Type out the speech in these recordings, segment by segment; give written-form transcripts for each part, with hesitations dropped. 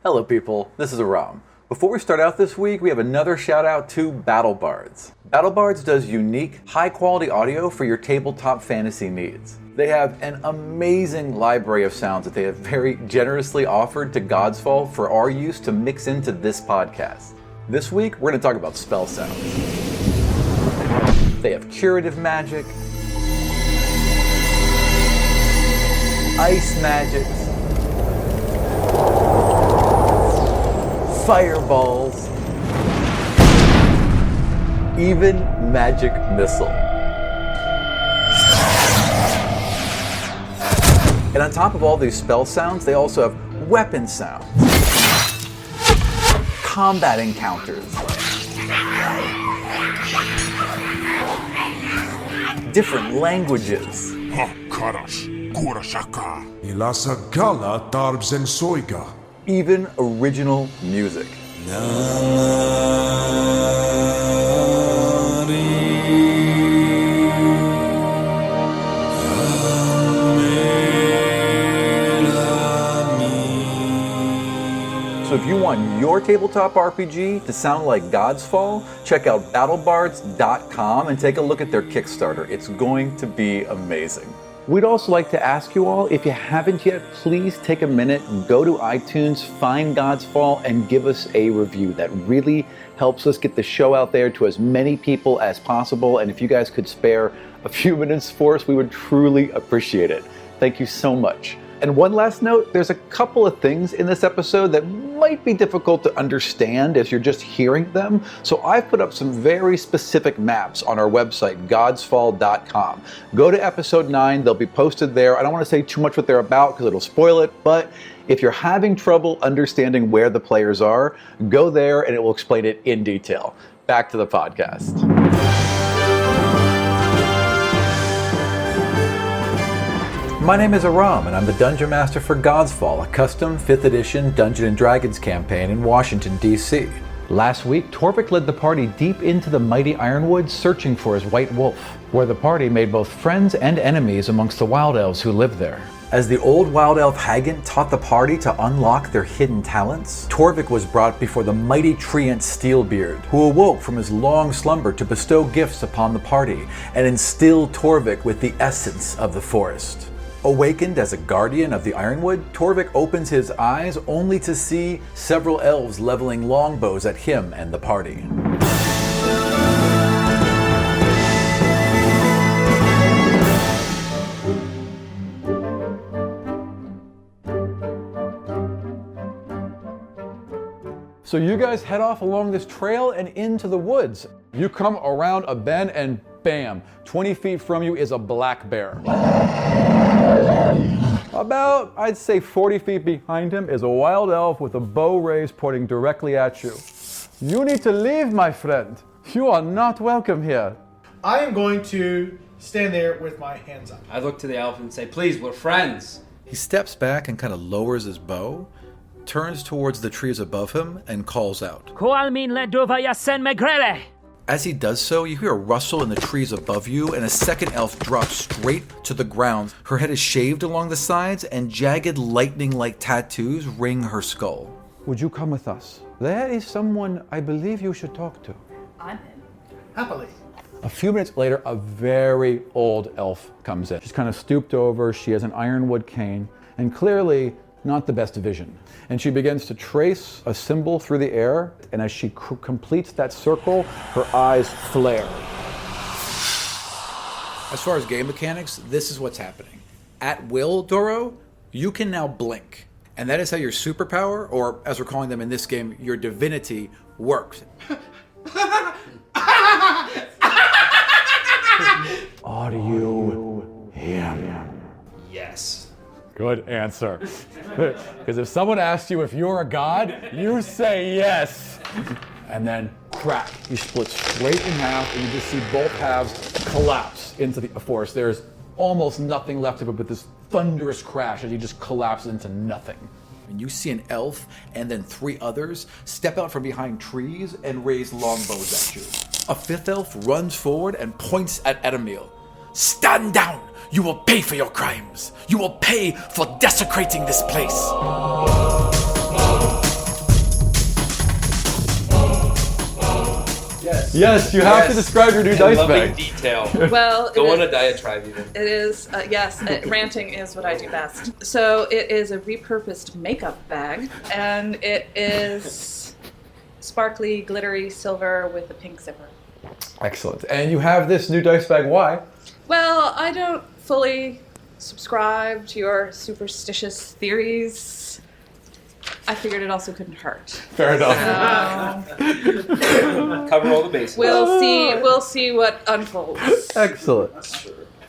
Hello people, this is Aram. Before we start out this week, we have another shout out to BattleBards. BattleBards does unique, high quality audio for your tabletop fantasy needs. They have an amazing library of sounds that they have very generously offered to Godsfall for our use to mix into this podcast. This week, we're going to talk about spell sounds. They have curative magic, ice magics, fireballs, even magic missile. And on top of all these spell sounds, they also have weapon sounds, combat encounters, different languages, even original music. So if you want your tabletop RPG to sound like Godsfall, check out battlebards.com and take a look at their Kickstarter. It's going to be amazing. We'd also like to ask you all, if you haven't yet, please take a minute, go to iTunes, find Godsfall, and give us a review. That really helps us get the show out there to as many people as possible. And if you guys could spare a few minutes for us, we would truly appreciate it. Thank you so much. And one last note, there's a couple of things in this episode that might be difficult to understand as you're just hearing them. So I've put up some very specific maps on our website, godsfall.com. Go to episode 9, they'll be posted there. I don't want to say too much what they're about because it'll spoil it, but if you're having trouble understanding where the players are, go there and it will explain it in detail. Back to the podcast. My name is Aram, and I'm the Dungeon Master for Godsfall, a custom 5th edition Dungeons & Dragons campaign in Washington, D.C. Last week, Torvik led the party deep into the mighty Ironwood, searching for his white wolf, where the party made both friends and enemies amongst the Wild Elves who lived there. As the old Wild Elf Hagen taught the party to unlock their hidden talents, Torvik was brought before the mighty treant Steelbeard, who awoke from his long slumber to bestow gifts upon the party and instill Torvik with the essence of the forest. Awakened as a guardian of the Ironwood, Torvik opens his eyes only to see several elves leveling longbows at him and the party. So you guys head off along this trail and into the woods. You come around a bend and bam, 20 feet from you is a black bear. About, I'd say 40 feet behind him is a wild elf with a bow raised pointing directly at you. You need to leave, my friend. You are not welcome here. I am going to stand there with my hands up. I look to the elf and say, please, we're friends. He steps back and kind of lowers his bow, turns towards the trees above him, and calls out. As he does so, you hear a rustle in the trees above you, and a second elf drops straight to the ground. Her head is shaved along the sides, and jagged lightning-like tattoos ring her skull. Would you come with us? There is someone I believe you should talk to. I'm in. Happily. A few minutes later, a very old elf comes in. She's kind of stooped over, she has an ironwood cane, and clearly not the best vision. And she begins to trace a symbol through the air, and as she completes that circle, her eyes flare. As far as game mechanics, this is what's happening. At will, Doro, you can now blink. And that is how your superpower, or as we're calling them in this game, your divinity, works. Are you here? Yes. Good answer. Because if someone asks you if you're a god, you say yes. And then crack, you split straight in half, and you just see both halves collapse into the forest. There's almost nothing left of it but this thunderous crash as he just collapses into nothing. And you see an elf and then 3 others step out from behind trees and raise longbows at you. A 5th elf runs forward and points at Edemil. Stand down! You will pay for your crimes! You will pay for desecrating this place! Yes, you have to describe your new dice loving bag. detail. Well, Go on a diatribe even. it is, yes, ranting is what I do best. So it is a repurposed makeup bag, and it is sparkly, glittery silver with a pink zipper. Excellent. And you have this new dice bag. Why? Well, I don't fully subscribe to your superstitious theories. I figured it also couldn't hurt. Fair enough. Cover all the bases. We'll see what unfolds. Excellent.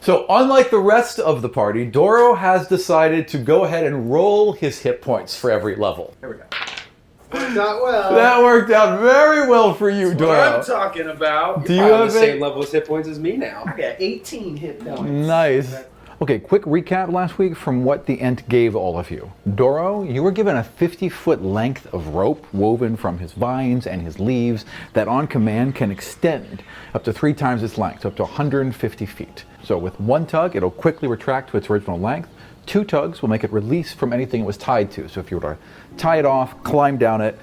So unlike the rest of the party, Doro has decided to go ahead and roll his hit points for every level. Here we go. Worked out well. That worked out very well for you, What Doro. I'm talking about. Do you Probably have the same a... level as hit points as me now. I got 18 hit points. Nice. Okay, quick recap last week from what the Ent gave all of you. Doro, you were given a 50-foot length of rope woven from his vines and his leaves that on command can extend up to 3 times its length, so up to 150 feet. So with one tug, it'll quickly retract to its original length. 2 tugs will make it release from anything it was tied to. So if you were to tie it off, climb down it,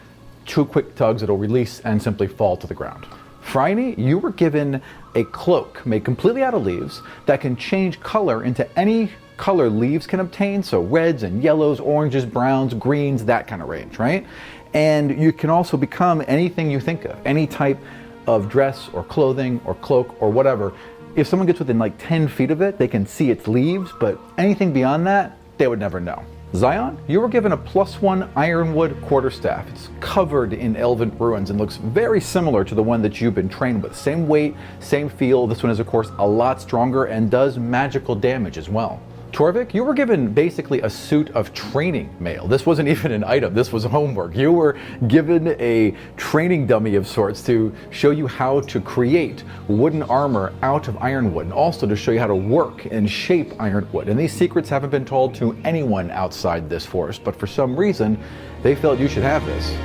2 quick tugs, it'll release and simply fall to the ground. Phryne, you were given a cloak made completely out of leaves that can change color into any color leaves can obtain, so reds and yellows, oranges, browns, greens, that kind of range, right? And you can also become anything you think of, any type of dress or clothing or cloak or whatever. If someone gets within like 10 feet of it, they can see its leaves, but anything beyond that, they would never know. Zion, you were given a +1 Ironwood quarterstaff. It's covered in elven ruins and looks very similar to the one that you've been trained with. Same weight, same feel. This one is, of course, a lot stronger and does magical damage as well. Torvik, you were given basically a suit of training mail. This wasn't even an item, this was homework. You were given a training dummy of sorts to show you how to create wooden armor out of ironwood, and also to show you how to work and shape ironwood. And these secrets haven't been told to anyone outside this forest, but for some reason, they felt you should have this.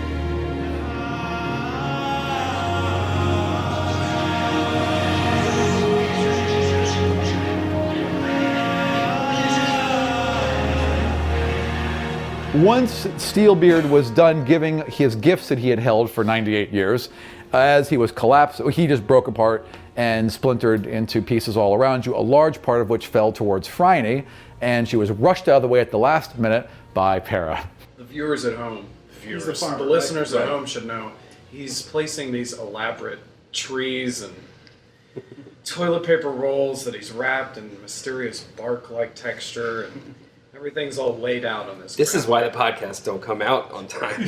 Once Steelbeard was done giving his gifts that he had held for 98 years, as he was collapsed, he just broke apart and splintered into pieces all around you, a large part of which fell towards Phryne, and she was rushed out of the way at the last minute by Para. The viewers at home, He's the farmer, the listeners right? at home should know, he's placing these elaborate trees and toilet paper rolls that he's wrapped in mysterious bark-like texture, and everything's all laid out on this. This is why the podcasts don't come out on time.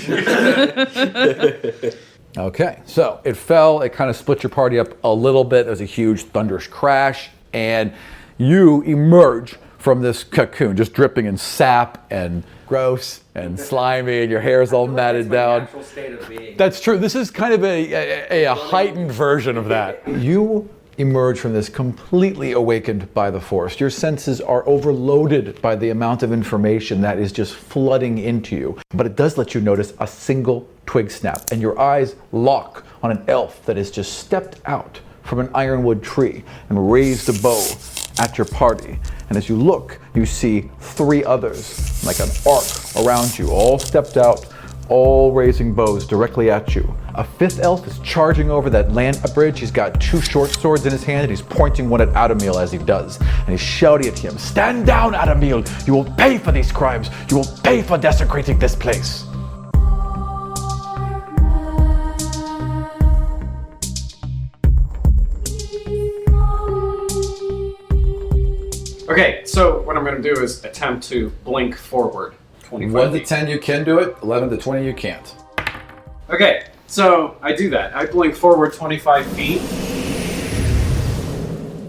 Okay, so it fell, it kind of split your party up a little bit. There was a huge thunderous crash, and you emerge from this cocoon, just dripping in sap and gross and slimy, and your hair's all matted down. Natural state of being. That's true. This is kind of a heightened version of that. You emerge from this completely awakened by the forest. Your senses are overloaded by the amount of information that is just flooding into you. But it does let you notice a single twig snap, and your eyes lock on an elf that has just stepped out from an ironwood tree and raised a bow at your party. And as you look, you see 3 others, like an arc around you, all stepped out, all raising bows directly at you. A 5th elf is charging over that land bridge. He's got 2 short swords in his hand, and he's pointing one at Adamil as he does. And he's shouting at him, "Stand down, Adamil! You will pay for these crimes! You will pay for desecrating this place!" Okay, so what I'm going to do is attempt to blink forward 25 1 to feet. 10 you can do it, 11 to 20 you can't. Okay, so I do that. I blink forward 25 feet.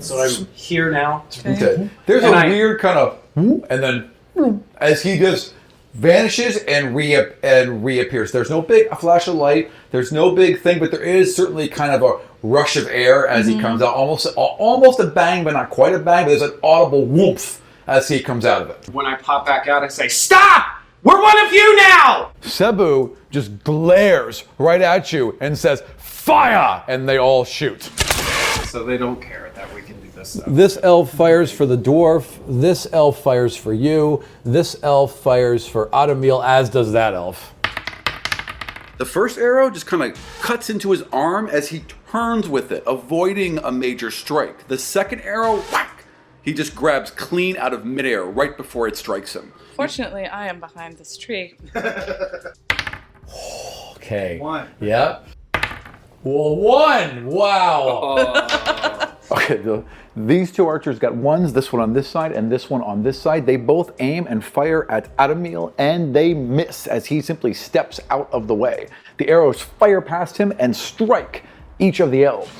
So I'm here now. Okay. There's And a weird kind of whoop, and then whoop, as he just vanishes and reappears. There's no big flash of light. There's no big thing, but there is certainly kind of a rush of air as he comes out. Almost a bang, but not quite a bang. But there's an audible whoop as he comes out of it. When I pop back out, I say, "Stop! We're one of you now!" Cebu just glares right at you and says, "Fire!" And they all shoot. So they don't care that we can do this stuff. This elf fires for the dwarf. This elf fires for you. This elf fires for Adamil, as does that elf. The first arrow just kind of cuts into his arm as he turns with it, avoiding a major strike. The second arrow, whack! He just grabs clean out of midair right before it strikes him. Fortunately, I am behind this tree. Okay. 1. Yep. Well, 1! Wow! Okay, these two archers got ones, this one on this side and this one on this side. They both aim and fire at Adamil, and they miss as he simply steps out of the way. The arrows fire past him and strike each of the elves,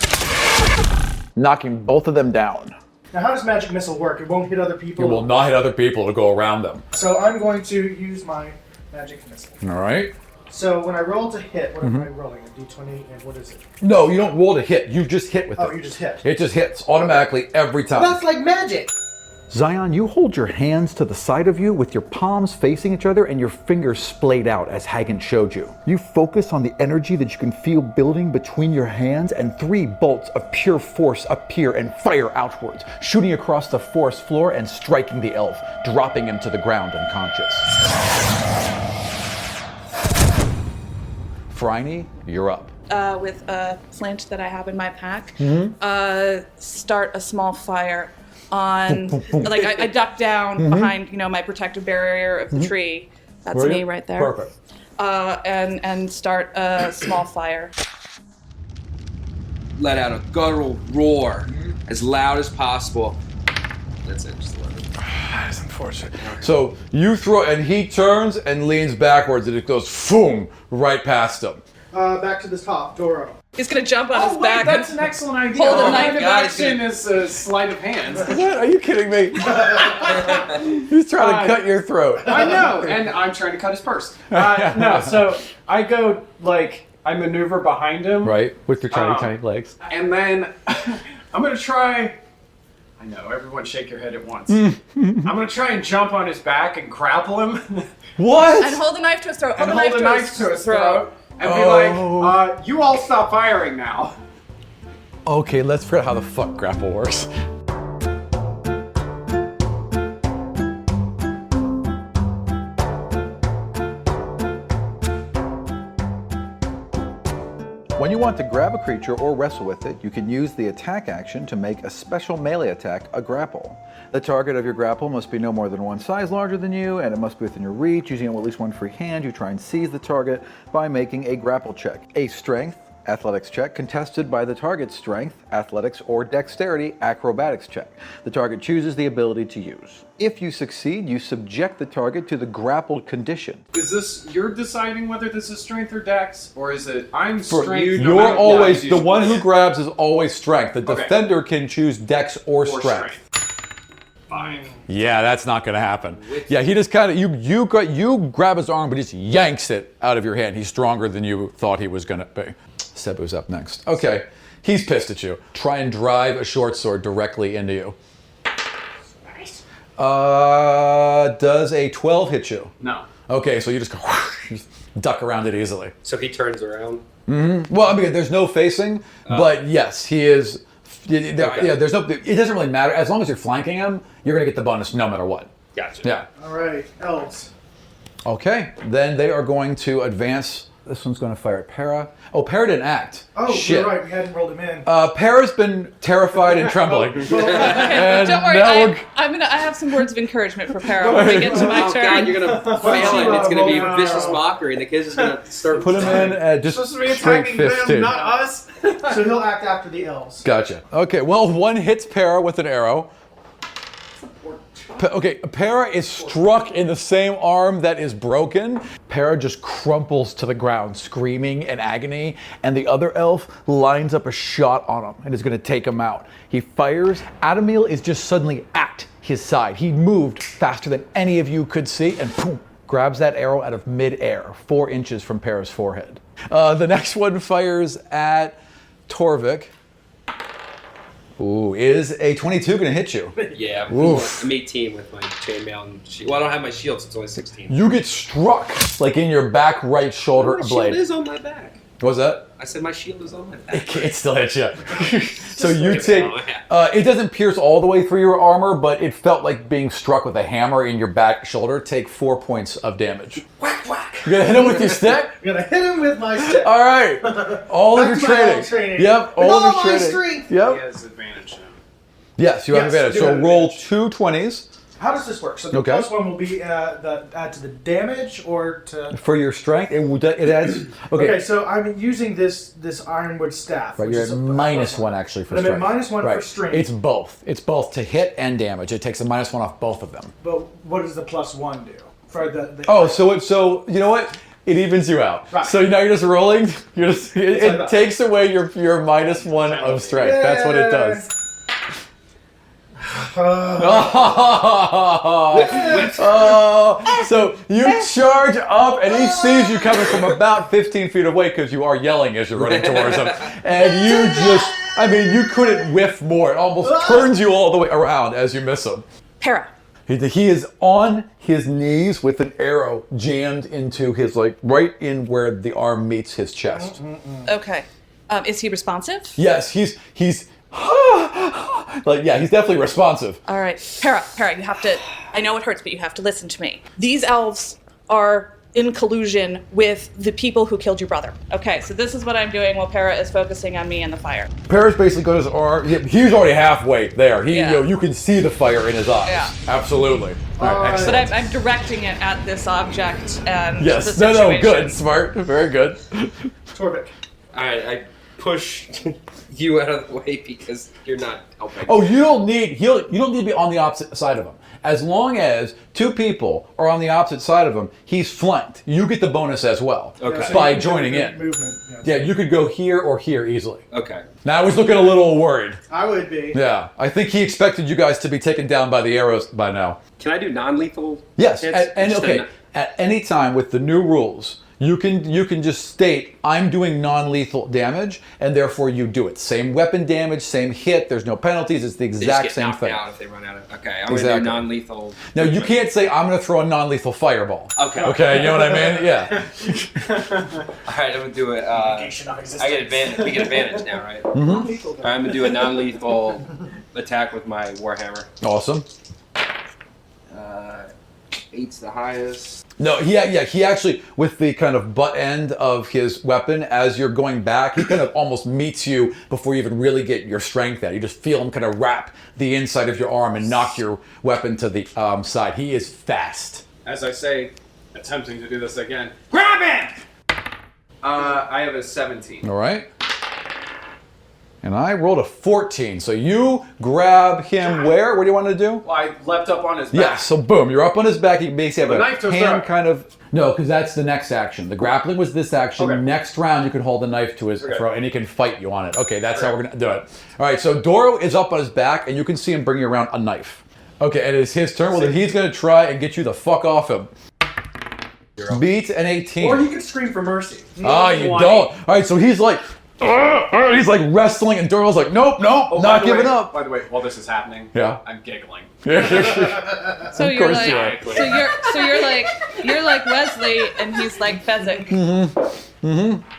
knocking both of them down. Now, how does magic missile work? It won't hit other people. You will not hit other people to go around them. So I'm going to use my magic missile. All right? So when I roll to hit, what am I rolling? A d20, and what is it? No, you don't roll to hit. You just hit with it. Oh, you just hit. It just hits automatically every time. That's like magic! Zion, you hold your hands to the side of you with your palms facing each other and your fingers splayed out as Hagen showed you. You focus on the energy that you can feel building between your hands, and 3 bolts of pure force appear and fire outwards, shooting across the forest floor and striking the elf, dropping him to the ground unconscious. Phryne, you're up. With a flint that I have in my pack, start a small fire on, like I duck down behind, my protective barrier of the tree. That's me right there. Perfect. And start a small fire. Let out a guttural roar as loud as possible. That's it. Just let it. That is unfortunate. So you throw, and he turns and leans backwards, and it goes boom right past him. Back to the top, Doro. He's gonna jump on his back. That's an excellent idea. Hold a knife. Kind of action is a sleight of hand. What? Are you kidding me? He's trying to cut your throat. I know, and I'm trying to cut his purse. No, so I go, I maneuver behind him. Right, with your tiny legs. And then I'm going to try... I know, everyone shake your head at once. I'm going to try and jump on his back and grapple him. What? And hold a knife to his throat. And hold a knife to his throat. And be like, you all stop firing now. Okay, let's figure out how the fuck grapple works. When you want to grab a creature or wrestle with it, you can use the attack action to make a special melee attack a grapple. The target of your grapple must be no more than 1 size larger than you, and it must be within your reach. Using at least 1 free hand, you try and seize the target by making a grapple check. A strength, athletics check, contested by the target's strength, athletics, or dexterity, acrobatics check. The target chooses the ability to use. If you succeed, you subject the target to the grappled condition. Is this, you're deciding whether this is strength or dex? Or is it, I'm strength? You're always, the one who grabs is always strength. The defender can choose dex or strength. Fine. Yeah, that's not going to happen. Yeah, he just kind of, you grab his arm, but he just yanks it out of your hand. He's stronger than you thought he was going to be. Sebu's up next. Okay, he's pissed at you. Try and drive a short sword directly into you. Nice. Does a 12 hit you? No. Okay, so you just go, you duck around it easily. So he turns around. Well, I mean, there's no facing, but yes, he is. Yeah, there's no. It doesn't really matter as long as you're flanking him. You're gonna get the bonus no matter what. Gotcha. Yeah. All right, elves. Okay, then they are going to advance. This one's going to fire at Para. Oh, Para didn't act. Oh, shit! you're right. We hadn't rolled him in. Para's been terrified and trembling. And Don't worry, now I have some words of encouragement for Para when we get to my Oh turn. God, you're gonna fail and it's gonna be a vicious mockery, and the kids is gonna start. put him in at just Supposed to be straight attacking them, 15. not us. So he'll act after the elves. Gotcha. Okay, well, one hits Para with an arrow. Okay, Para is struck in the same arm that is broken. Para just crumples to the ground, screaming in agony, and the other elf lines up a shot on him and is going to take him out. He fires. Adamil is just suddenly at his side. He moved faster than any of you could see, and boom, grabs that arrow out of midair, 4 inches from Para's forehead. The next one fires at Torvik. Ooh, is a 22 going to hit you? Yeah, Oof. I'm 18 with my chainmail and shield. Well, I don't have my shield, so it's only 16. You get struck, like in your back right shoulder My blade. shield is on my back. What's that? I said my shield is on my back. It still hits you. So you take. It doesn't pierce all the way through your armor, but it felt like being struck with a hammer in your back shoulder. Take 4 points of damage. Whack, whack. You're gonna hit him with your stick. I'm gonna hit him with my stick. All right. All of your Back to my training. old training. Yep. With All of all your my training. strength. He Yep. has advantage now. Yes, you have Yes, advantage. I do So have roll advantage. 2 20s How does this work? So the Okay. plus one will be add to the damage or to. for your strength. It adds. Okay, so I'm using this Ironwood staff. Right, which you're is at a minus plus 1 actually for But I'm strength. at minus 1 for Right. strength. It's both. It's both to hit and damage. It takes a minus 1 off both of them. But what does the plus 1 do for the? Oh, so you know what? It evens you out. Right. So now you're just rolling. You're just, it like that. takes away your minus 1 of strength. That's what it does. So you charge up, and he sees you coming from about 15 feet away because you are yelling as you're running towards him, and you just—I mean, you couldn't whiff more. It almost turns you all the way around as you miss him. Para. He is on his knees with an arrow jammed into his, like, right in where the arm meets his chest. Okay. Is he responsive? Yes, he's like, yeah, he's definitely responsive. All right. Para, you have to, I know it hurts, but you have to listen to me. These elves are in collusion with the people who killed your brother. Okay, so this is what I'm doing while Para is focusing on me and the fire. Paris basically got his arm. He's already halfway there. Yeah. You can see the fire in his eyes. Yeah. Absolutely. All right, But excellent. I'm directing it at this object and Yes. the No. situation. Good. Smart. Very good. Torvik. Alright, I push you out of the way because you're not helping. Oh, you don't need to be on the opposite side of him. As long as 2 people are on the opposite side of him, he's flanked. You get the bonus as well Okay. by you can joining do in. Movement. Yeah, you could go here or here easily. Okay. Now he's looking a little worried. I would be. Yeah, I think he expected you guys to be taken down by the arrows by now. Can I do non-lethal Yes, hits? and Just okay, at any time with the new rules, you can just state, I'm doing non-lethal damage, and therefore you do it. Same weapon damage, same hit, there's no penalties, it's the They just exact get same knocked thing. out if they run out of. Okay, I'm Exactly. gonna do non-lethal. Now, you can't say, I'm going to throw a non-lethal fireball. Okay. Okay, you know what I mean? Yeah. All right, I'm gonna do it. Negation of I existence. get advantage. We get advantage now, right? Mm-hmm. All right, I'm gonna do a non-lethal attack with my warhammer. Awesome. 8's the highest. No, he actually, with the kind of butt end of his weapon, as you're going back, he kind of almost meets you before you even really get your strength out. You just feel him kind of wrap the inside of your arm and knock your weapon to the side. He is fast. As I say, attempting to do this again. Grab him! I have a 17. All right. And I rolled a 14. So you grab him where? What do you want to do? Well, I leapt up on his back. Yeah, so boom, you're up on his back. You basically have The a knife to his hand throat. kind of. No, because that's the next action. The grappling was this action. Okay. Next round, you can hold the knife to his Okay. throat and he can fight you on it. Okay, that's how we're going to do it. All right, so Doro is up on his back and you can see him bringing around a knife. Okay, and it's his turn. Well, then he's going to try and get you the fuck off him. Beat an 18. Or you could scream for mercy. Ah, you don't. All right, so he's like, he's like wrestling, and Doro's like, nope, Oh, not by the giving way- up. By the way, while this is happening, Yeah. I'm giggling. So you're course like, you are. you're like Wesley, and he's like Fezzik.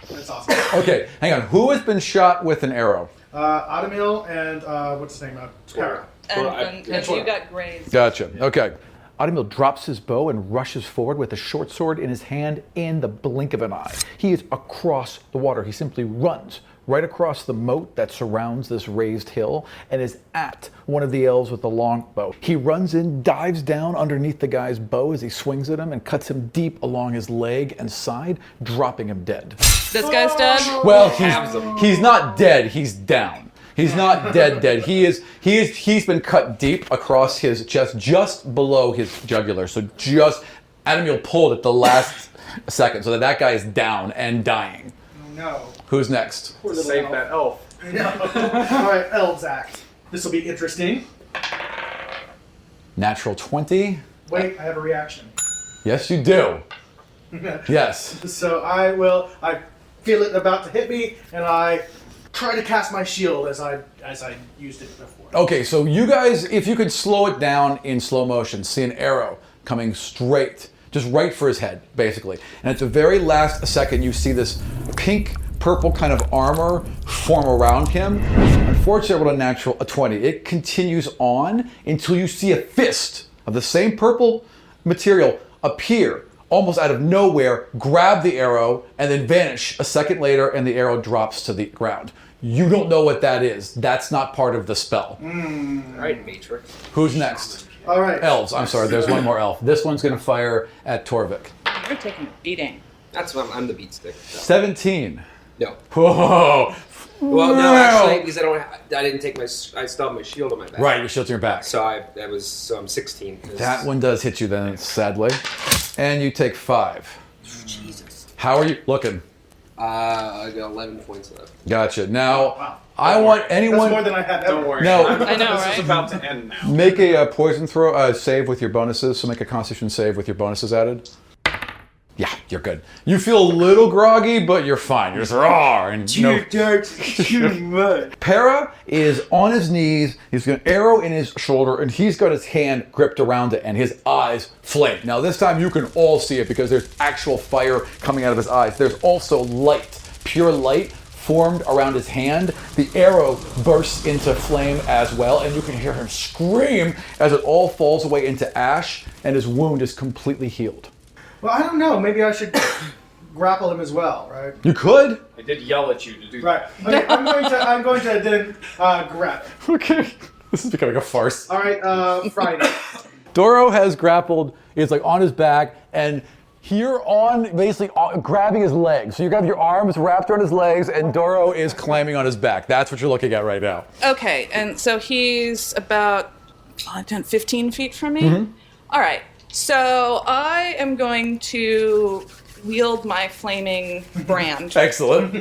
That's awesome. Okay, hang on. Who has been shot with an arrow? Adamil and what's his name? Para. And you got grazed. Gotcha. Okay. Adamil drops his bow and rushes forward with a short sword in his hand in the blink of an eye. He is across the water. He simply runs right across the moat that surrounds this raised hill and is at one of the elves with the long bow. He runs in, dives down underneath the guy's bow as he swings at him and cuts him deep along his leg and side, dropping him dead. This guy's dead. Well, he's not dead. He's down. He's not dead. He's been cut deep across his chest, just below his jugular. So just Adamil pulled at the last second, so that guy is down and dying. No. Who's next? Poor little Save elf. that elf. All right, Elves Act. This will be interesting. Natural 20. Wait, I have a reaction. Yes, you do. Yes. So I feel it about to hit me, and I try to cast my shield as I used it before. Okay, so you guys, if you could slow it down in slow motion, see an arrow coming straight, just right for his head, basically. And at the very last second, you see this pink purple kind of armor form around him. Unfortunately, I rolled a 20. It continues on until you see a fist of the same purple material appear almost out of nowhere, grab the arrow, and then vanish a second later, and the arrow drops to the ground. You don't know what that is. That's not part of the spell. All right, Matrix. Who's next? All right. Elves. I'm sorry, there's one more elf. This one's going to fire at Torvik. You're taking a beating. That's what I'm the beat stick. So. 17. No. Whoa. Well, no, actually, because I didn't take I still have my shield on my back. Right, your shield's on your back. So I'm 16. That one does hit you then, sadly. And you take 5. Jesus. How are you looking? I got 11 points left. Gotcha. Now, Wow. I want anyone... That's more than I have ever. Don't worry. No. I know, This right? is about to end now. Make a poison throw save with your bonuses. So make a Constitution save with your bonuses added. Yeah, you're good. You feel a little groggy, but you're fine. You're just raw and Para is on his knees. He's got an arrow in his shoulder, and he's got his hand gripped around it, and his eyes flame. Now this time you can all see it because there's actual fire coming out of his eyes. There's also light, pure light, formed around his hand. The arrow bursts into flame as well, and you can hear him scream as it all falls away into ash, and his wound is completely healed. Well, I don't know. Maybe I should grapple him as well, right? You could. I did yell at you to do Right. that. Okay, I'm going to then grab it. Okay. This is becoming a farce. All right, Friday. Doro has grappled. It's like on his back, and you're on basically grabbing his legs. So you got your arms wrapped around his legs, and Doro is climbing on his back. That's what you're looking at right now. Okay, and so he's about 10, 15 feet from me? All right, so I am going to wield my flaming brand Excellent.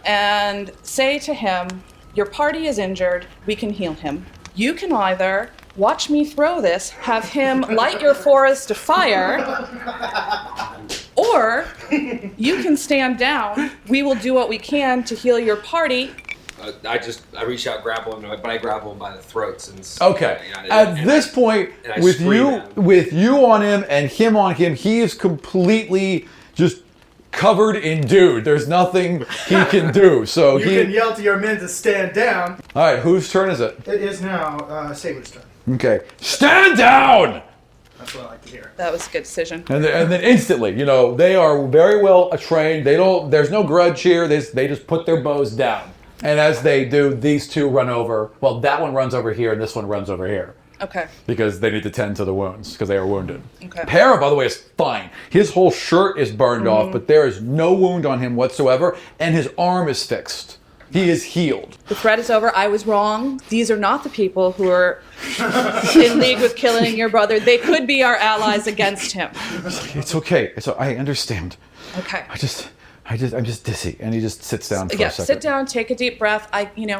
and say to him, your party is injured, we can heal him. You can either watch me throw this, have him light your forest afire, or you can stand down. We will do what we can to heal your party. I reach out, grapple him, but I grapple him by the throats. And Okay. At this point, and I with scream at him. you on him and him on him, he is completely just covered in dude. There's nothing he can do. So You can yell to your men to stand down. All right, whose turn is it? It is now Sabre's turn. Okay. Stand down! That's what I like to hear. That was a good decision. And then instantly, they are very well trained. There's no grudge here. They just put their bows down. And as they do, these two run over. Well, that one runs over here, and this one runs over here. Okay. Because they need to tend to the wounds, because they are wounded. Okay. Para, by the way, is fine. His whole shirt is burned off, but there is no wound on him whatsoever, and his arm is fixed. He is healed. The threat is over. I was wrong. These are not the people who are in league with killing your brother. They could be our allies against him. It's okay. I understand. Okay. I'm just dizzy. And he just sits down for a second. Sit down, take a deep breath.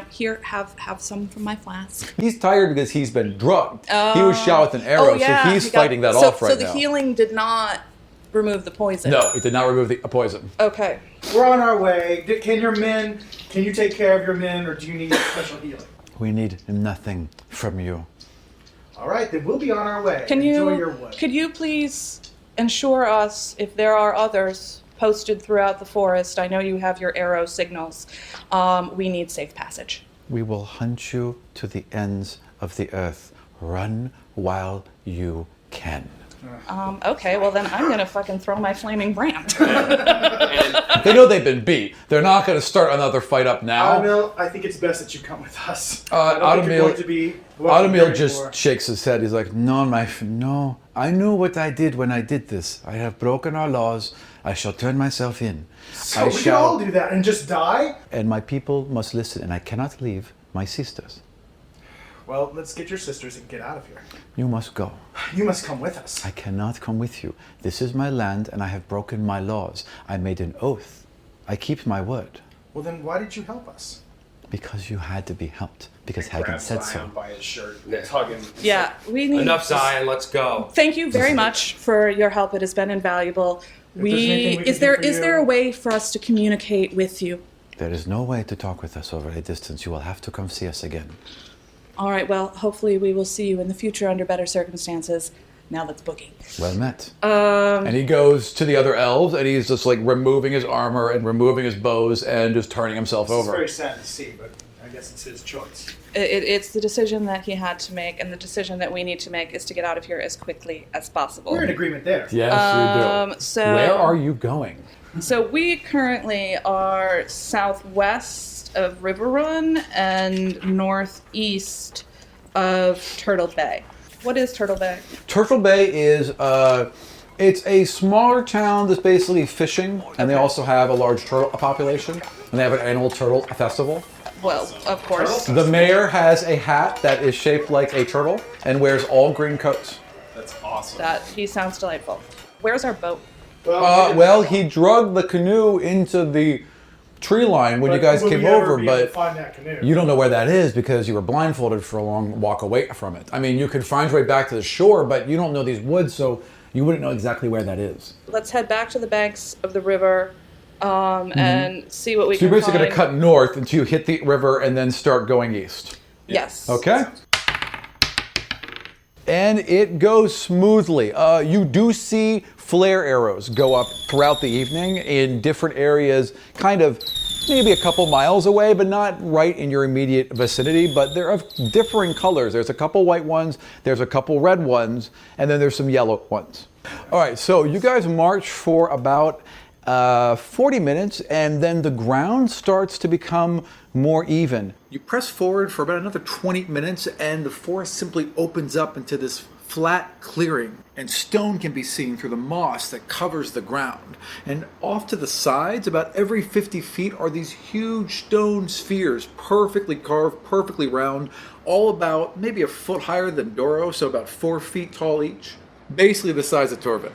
Here, have some from my flask. He's tired because he's been drugged. He was shot with an arrow, so he's fighting that off right now. So the healing did not remove the poison? No, it did not remove the poison. Okay. We're on our way. Can you take care of your men, or do you need special healing? We need nothing from you. All right, then we'll be on our way. Could Enjoy your way. you please ensure us if there are others posted throughout the forest? I know you have your arrow signals. We need safe passage. We will hunt you to the ends of the earth. Run while you can. Okay, well then I'm gonna fucking throw my flaming brand. They know they've been beat. They're not going to start another fight up now. Autumnil, I think it's best that you come with us. I don't think you're going to be Autumnil just shakes his head. He's like, no. I knew what I did when I did this. I have broken our laws. I shall turn myself in. So we can all do that and just die? And my people must listen, and I cannot leave my sisters. Well, let's get your sisters and get out of here. You must go. You must come with us. I cannot come with you. This is my land, and I have broken my laws. I made an oath. I keep my word. Well, then why did you help us? Because you had to be helped. Because Hagen said so. Zion by his shirt, Yeah. tug him. Yeah, we need. Enough, Zion. Let's go. Thank you very much for your help. It has been invaluable. there's anything we can Is do there for is there you- a way for us to communicate with you? There is no way to talk with us over a distance. You will have to come see us again. All right. Well, hopefully we will see you in the future under better circumstances. Now let's boogie. Well met. And he goes to the other elves, and he's just like removing his armor and removing his bows and just turning himself It's over. very sad to see, but I guess it's his choice. It's the decision that he had to make, and the decision that we need to make is to get out of here as quickly as possible. We're in agreement there. Yes, you do. So Where are you going? So we currently are southwest of River Run and northeast of Turtle Bay. What is Turtle Bay? Turtle Bay is it's a smaller town that's basically fishing, and they also have a large turtle population, and they have an annual turtle festival. Well, of course. The mayor has a hat that is shaped like a turtle and wears all green coats. That's awesome. That he sounds delightful. Where's our boat? Well, he drugged the canoe into the tree line when you guys Would came we ever over, be able to but find that canoe? you don't know where that is because you were blindfolded for a long walk away from it. I mean, you could find your way back to the shore, but you don't know these woods, so you wouldn't know exactly where that is. Let's head back to the banks of the river and see what we So can you're basically find. going to cut north until you hit the river and then start going east. Yes. Okay? And it goes smoothly. You do see flare arrows go up throughout the evening in different areas, kind of maybe a couple miles away, but not right in your immediate vicinity. But they're of differing colors. There's a couple white ones, there's a couple red ones, and then there's some yellow ones. All right, so you guys march for about 40 minutes, and then the ground starts to become more even. You press forward for about another 20 minutes, and the forest simply opens up into this flat clearing, and stone can be seen through the moss that covers the ground. And off to the sides, about every 50 feet, are these huge stone spheres, perfectly carved, perfectly round, all about maybe a foot higher than Doro, so about 4 feet tall each. Basically the size of Torvik.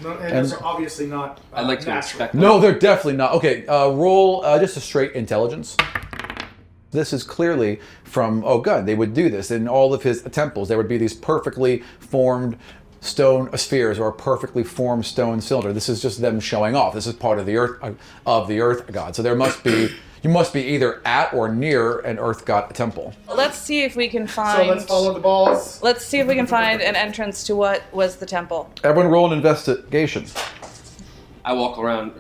No, and those are obviously not I'd like to natural. inspect them. No, they're definitely not. Okay, roll just a straight intelligence. This is clearly from Ogun. They would do this in all of his temples. There would be these perfectly formed stone spheres or a perfectly formed stone cylinder. This is just them showing off. This is part of the earth god. So there must be, you must be either at or near an earth god temple. Let's see if we can So find. let's follow the balls. Let's see if we can find an entrance to what was the temple. Everyone roll an investigation. I walk around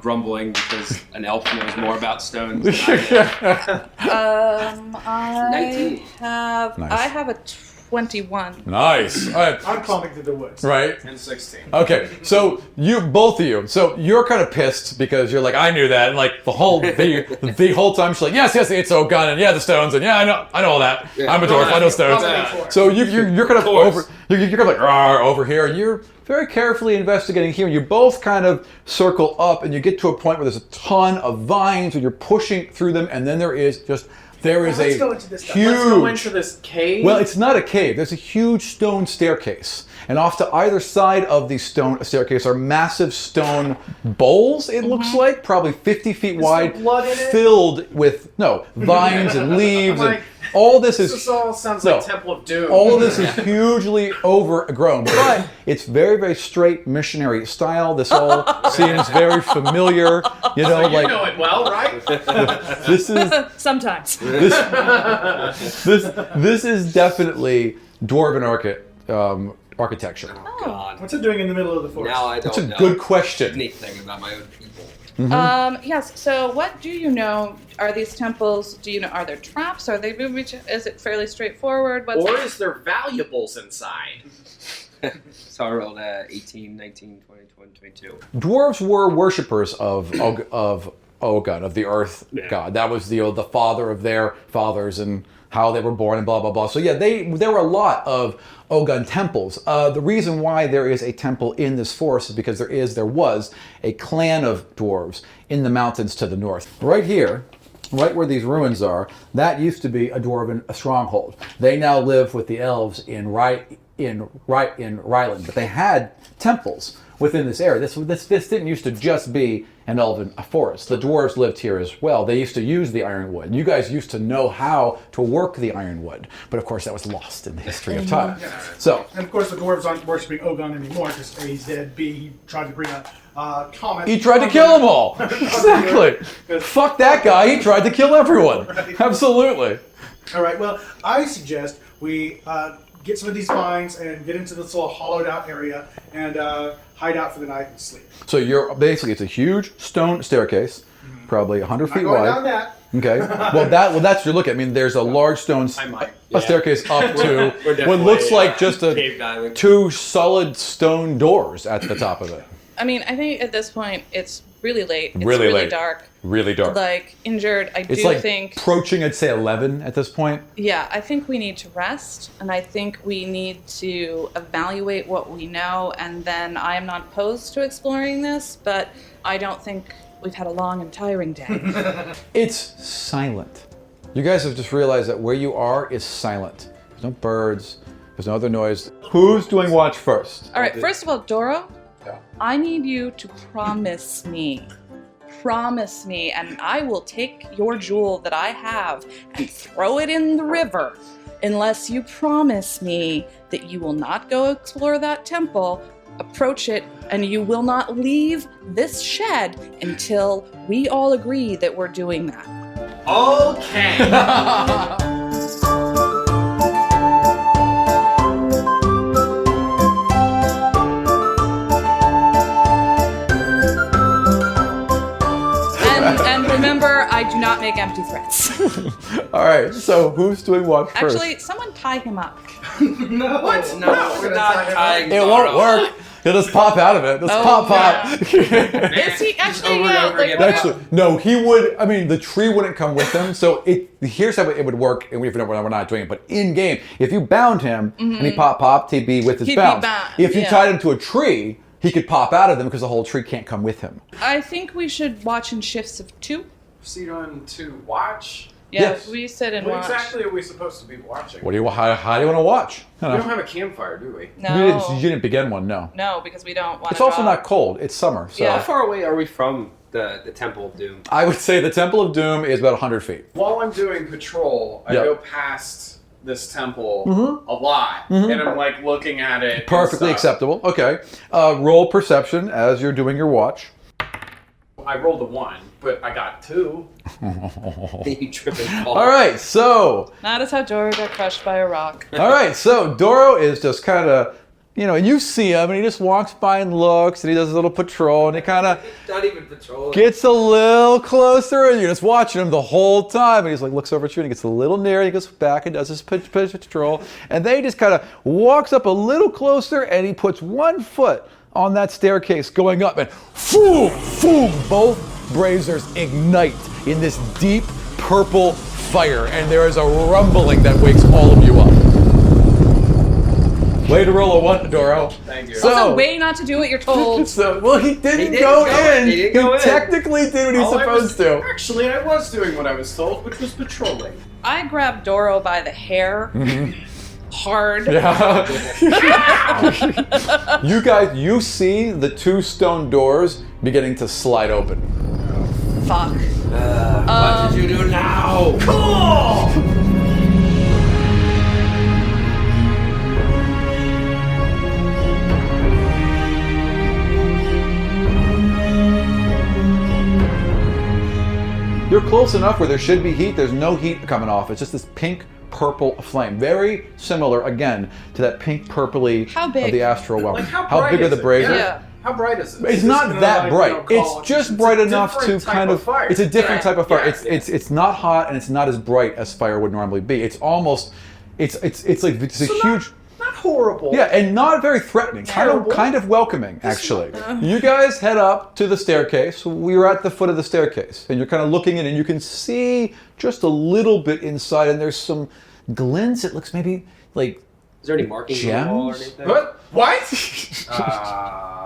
grumbling because an elf knows more about stones than I do. I 19. have. Nice. I have a 21. Nice. All right. I'm combing through the woods. Right. And 16. Okay, so both of you, so you're kind of pissed because you're like, I knew that, and like the whole time she's like, yes, it's Ogun, and yeah, the stones, and yeah, I know all that. Yeah. I'm a dwarf, I know stones. Yeah. So you're kind of course. over, you're kind of like "Rawr," over here, and you're very carefully investigating here, and you both kind of circle up, and you get to a point where there's a ton of vines, and you're pushing through them, and then there is Let's a go into this stuff. huge. Let's go into this cave. Well, it's not a cave. There's a huge stone staircase. And off to either side of the stone staircase are massive stone bowls, it looks like, probably 50 feet wide, there blood in it? filled with, vines and leaves. I'm like, and all this is... This all sounds No. like Temple of Doom. All this is hugely overgrown, but it's very, very straight missionary style. This all seems very familiar. You know, You like know it well, right? this is... Sometimes. This is definitely dwarven architecture. Oh, God. What's it doing in the middle of the forest? Now I That's don't a know good question. anything about my own people. Yes. So, what do you know? Are these temples? Do you know? Are there traps? Are they? Is it fairly straightforward? What's Or is there valuables inside? So I rolled 18, 19, 20, 22. Dwarves were worshippers of Ogun, of the earth god. That was the father of their fathers and how they were born and blah, blah, blah. So yeah, there were a lot of Ogun temples. The reason why there is a temple in this forest is because there was a clan of dwarves in the mountains to the north. Right here, right where these ruins are, that used to be a dwarven stronghold. They now live with the elves in Ryland, but they had temples within this area. This didn't used to just be an elven forest. The dwarves lived here as well. They used to use the ironwood. You guys used to know how to work the ironwood, but of course that was lost in the history of time. So, And of course, the dwarves aren't worshipping Ogun anymore because A, he's dead. B, he tried to bring a comet. he tried to kill them all. Exactly. Fuck that guy. He tried to kill everyone. Absolutely. All right. Well, I suggest we get some of these vines and get into this little hollowed out area and hide out for the night and sleep. So you're basically, it's a huge stone staircase, probably 100 feet Not going wide. down that. Okay. Well, that's your look at. I mean, there's a large stone a staircase up to what looks like just cave diving. 2 solid stone doors at the top of it. I mean, I think at this point it's really late. It's Really really late. dark. Really dark. Like injured. I It's do like think. approaching, I'd say 11 at this point. Yeah, I think we need to rest, and I think we need to evaluate what we know, and then I am not opposed to exploring this, but I don't think we've had a long and tiring day. It's silent. You guys have just realized that where you are is silent. There's no birds. There's no other noise. Who's doing watch first? All right, first of all, Doro, Yeah. I need you to promise me, and I will take your jewel that I have and throw it in the river unless you promise me that you will not go explore that temple, approach it, and you will not leave this shed until we all agree that we're doing that. Okay. And remember, I do not make empty threats. All right, so who's doing watch first? Actually, someone tie him up. No. What? No, we're not tying It won't work. He'll just pop out of it. Just pop. Is he actually? Over and Yeah, over like again. what Actually, no, he would. I mean, the tree wouldn't come with him. So here's how it would work. And we're not doing it, but in game, if you bound him and he popped, he'd be with his He'd be bounds. bound, If you yeah. tied him to a tree, he could pop out of them because the whole tree can't come with him. I think we should watch in shifts of 2. Proceed on to watch. Yeah, Yes. we sit and What watch. exactly are we supposed to be watching? How do you want to watch? We don't have a campfire, do we? No, You didn't begin one, no. no, because we don't want. It's also not cold. It's summer, so Yeah. How far away are we from the Temple of Doom? I would say the Temple of Doom is about 100 feet. While I'm doing patrol, I Yep. go past this temple a lot, and I'm like looking at it. and Perfectly stuff. acceptable. Okay. Roll perception as you're doing your watch. I rolled a 1, but I got 2. You trip and fall. All right, so That is how Doro got crushed by a rock. All right, so Doro is just kind of, and you see him, and he just walks by and looks, and he does a little patrol, and he kind of Not even patrolling. gets a little closer, and you're just watching him the whole time, and he's like, looks over at you, and he gets a little near, and he goes back and does his patrol, and then he just kind of walks up a little closer, and he puts one foot on that staircase going up, and boom, boom, both braziers ignite in this deep purple fire, and there is a rumbling that wakes all of you up. Way to roll a 1, Doro. Thank you. So, Also, way not to do what you're told. well, he didn't go in. He didn't go in. Technically did what he's supposed to. Actually, I was doing what I was told, which was patrolling. I grabbed Doro by the hair, hard. Yeah. You see the 2 stone doors beginning to slide open. Fuck. What did you do now? You're close enough where there should be heat. There's no heat coming off. It's just this pink purple flame. Very similar, again, to that pink purpley How big? of the astral well. Like How bright big are is the it? braziers? Yeah. How bright is it? It's Is not this that gonna, bright. like, call It's it- just it's bright a enough to different type kind of. fire. It's a different type of fire. Yeah, It's not hot and it's not as bright as fire would normally be. It's almost. It's like it's a huge. Not horrible. Yeah, and not very threatening. Kind of welcoming, actually. You guys head up to the staircase. We're at the foot of the staircase, and you're kind of looking in, and you can see just a little bit inside, and there's some glints. It looks maybe like Is there any markings on the wall or gems. anything? What?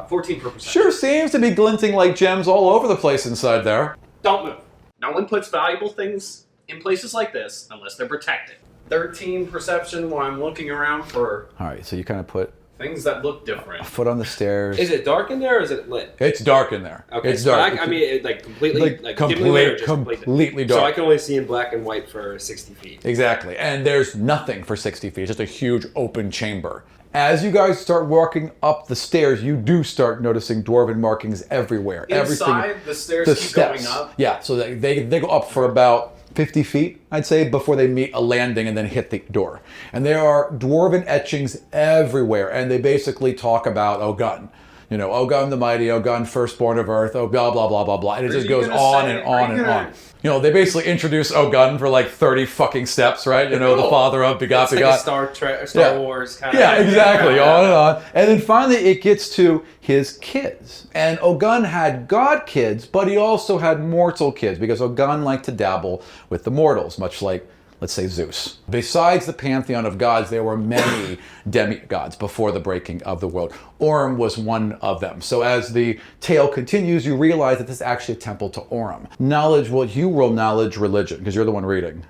14 per percent. Sure seems to be glinting like gems all over the place inside there. Don't move. No one puts valuable things in places like this unless they're protected. 13 perception while I'm looking around for All right, so you kind of put things that look different. a foot on the stairs. Is it dark in there or is it lit? It's dark in there. Okay, It's so dark. I mean, it, like completely, dimly lit or just completely So I dark. can only see in black and white for 60 feet. Exactly. And there's nothing for 60 feet. It's just a huge open chamber. As you guys start walking up the stairs, you do start noticing dwarven markings everywhere. Inside, the stairs keep steps. going up. Yeah, so they go up for about 50 feet, I'd say, before they meet a landing and then hit the door. And there are dwarven etchings everywhere, and they basically talk about Ogun. You know, Ogun the Mighty, Ogun firstborn of Earth, oh blah, blah, blah, blah, blah. And it just goes on and on and on. You know, they basically introduce Ogun for like 30 fucking steps, right? You know, the father of Begot, It's Begot. like a Star Wars kind of. Yeah, exactly. On and on. And then finally it gets to his kids. And Ogun had god kids, but he also had mortal kids because Ogun liked to dabble with the mortals, much like, let's say, Zeus. Besides the pantheon of gods, there were many demigods before the breaking of the world. Orm was one of them. So as the tale continues, you realize that this is actually a temple to Orm. Knowledge, well, you roll knowledge religion, because you're the one reading.